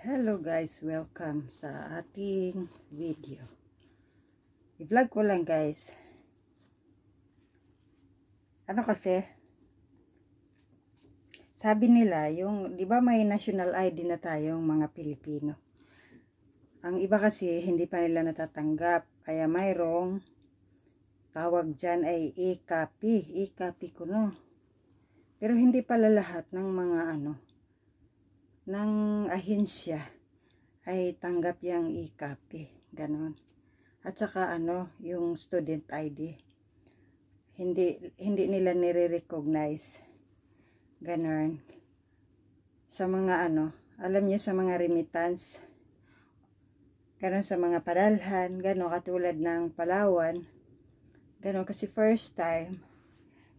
Hello guys, welcome sa ating video. I-vlog ko lang guys. Ano kasi, sabi nila, yung, di ba may national ID na tayong mga Pilipino. Ang iba kasi, hindi pa nila natatanggap. Kaya mayroong tawag dyan ay e-copy. E-copy ko no. Pero hindi pala lahat ng mga ng ahensya ay tanggap yung e-copy. Ganon. At saka yung student ID. Hindi nila nire-recognize. Ganon. Sa mga alam niyo sa mga remittance, ganon sa mga padalhan, ganon katulad ng Palawan. Ganon kasi first time,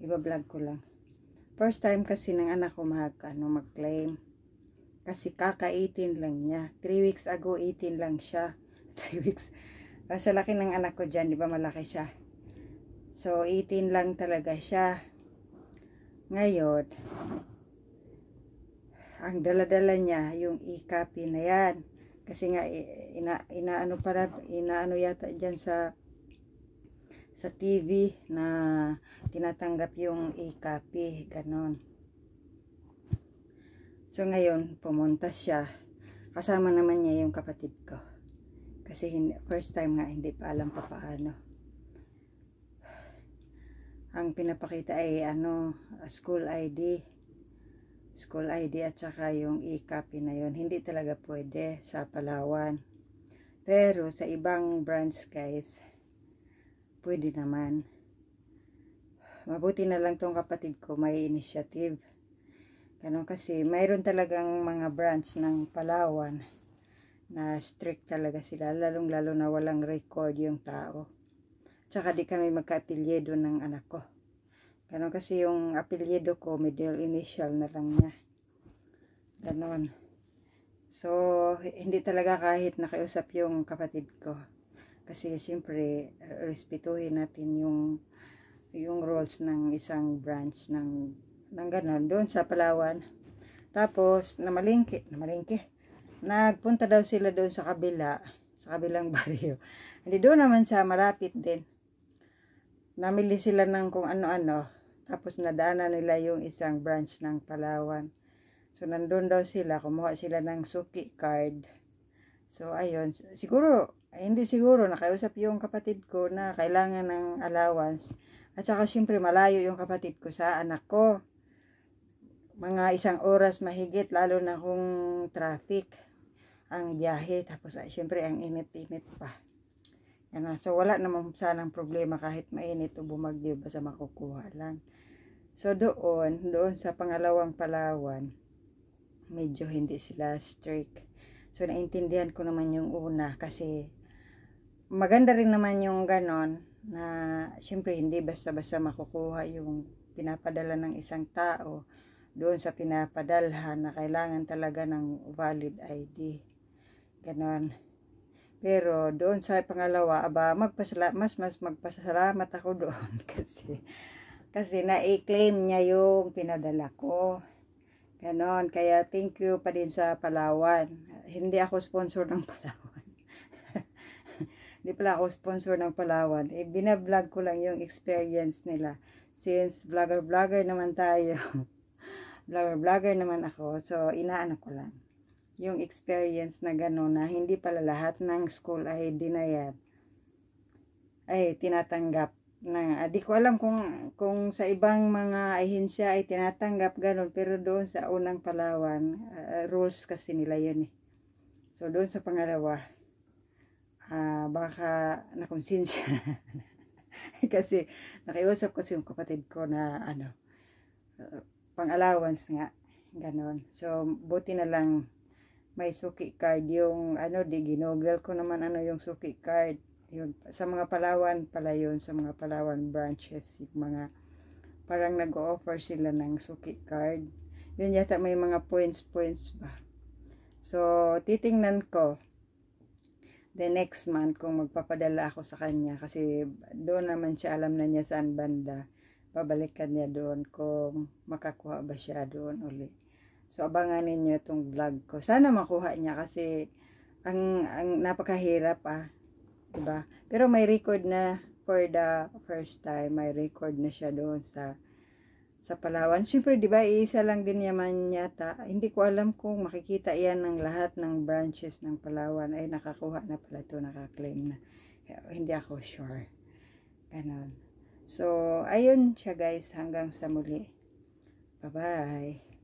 iba-vlog ko lang. First time kasi ng anak ko mag-claim. Kasi kaka-18 lang niya. 3 weeks ago, 18 lang siya. 3 weeks. Sa laki ng anak ko dyan, di ba malaki siya? So, 18 lang talaga siya. Ngayon, ang dala-dala niya, yung e-copy na yan. Kasi nga, inaano yata dyan sa TV na tinatanggap yung e-copy. Ganon. So ngayon, pumunta siya. Kasama naman niya yung kapatid ko. Kasi first time nga, hindi pa alam pa paano. Ang pinapakita ay school ID. School ID at saka yung e-copy na yun. Hindi talaga pwede sa Palawan. Pero sa ibang branch guys, pwede naman. Mabuti na lang tong kapatid ko may initiative. Ganun kasi, mayroon talagang mga branch ng Palawan na strict talaga sila, lalong-lalo na walang record yung tao. Tsaka di kami magka-apelyido ng anak ko. Ganun kasi yung apelyido ko, middle initial na lang niya. Ganun. So, hindi talaga kahit nakiusap yung kapatid ko. Kasi siyempre, respetuhin natin yung rules ng isang branch ng ganon, doon sa Palawan. Tapos, namalingki. Nagpunta daw sila doon sa kabilang baryo. Hindi doon naman sa malapit din. Namili sila ng kung ano-ano. Tapos, nadaanan nila yung isang branch ng Palawan. So, nandun daw sila. Kumuha sila ng suki card. So, ayun. Siguro, hindi siguro. Nakiusap yung kapatid ko na kailangan ng allowance. At saka, syempre, malayo yung kapatid ko sa anak ko. Mga 1 oras mahigit, lalo na kung traffic ang biyahe. Tapos syempre ang init-init pa. Yan. So wala namang sanang problema kahit mainit o bumagyo, basta makukuha lang. So doon sa pangalawang Palawan, medyo hindi sila strict. So naintindihan ko naman yung una kasi maganda rin naman yung ganon na syempre hindi basta-basta makukuha yung pinapadala ng isang tao doon sa pinapadalhan na kailangan talaga ng valid ID. Ganon. Pero doon sa pangalawa, mas magpasalamat ako doon kasi na-claim niya yung pinadala ko. Ganon. Kaya thank you pa din sa Palawan. Hindi ako sponsor ng Palawan. Hindi pala ako sponsor ng Palawan. Binablog ko lang yung experience nila. Since vlogger naman tayo. Vlogger naman ako. So, inaano ko lang. Yung experience na gano'n na hindi pala lahat ng school ID na yan ay tinatanggap. Di ko alam kung sa ibang mga ahensya ay tinatanggap gano'n. Pero doon sa unang Palawan, rules kasi nila yun eh. So, doon sa pangalawa, baka nakonsensya. Kasi nakiusap kasi yung kapatid ko na pang-allowance nga, ganon. So, buti na lang may suki card yung, ginugel ko naman yung suki card. Yun, sa mga Palawan pala yun, sa mga Palawan branches, yung mga, parang nag-o-offer sila ng suki card. Yun yata may mga points ba. So, titingnan ko, the next month kung magpapadala ako sa kanya, kasi doon naman siya, alam na niya saan banda. Babalikan niya doon kung makakuha ba siya doon uli. So, abangan ninyo itong vlog ko. Sana makuha niya kasi ang napakahirap diba? Pero may record na for the first time. May record na siya doon sa Palawan. Siyempre, di ba, iisa lang din naman yata. Hindi ko alam kung makikita yan ng lahat ng branches ng Palawan. Ay, nakakuha na pala ito, nakaklaim na. Hindi ako sure. Ganon. So, ayun siya guys. Hanggang sa muli. Bye-bye.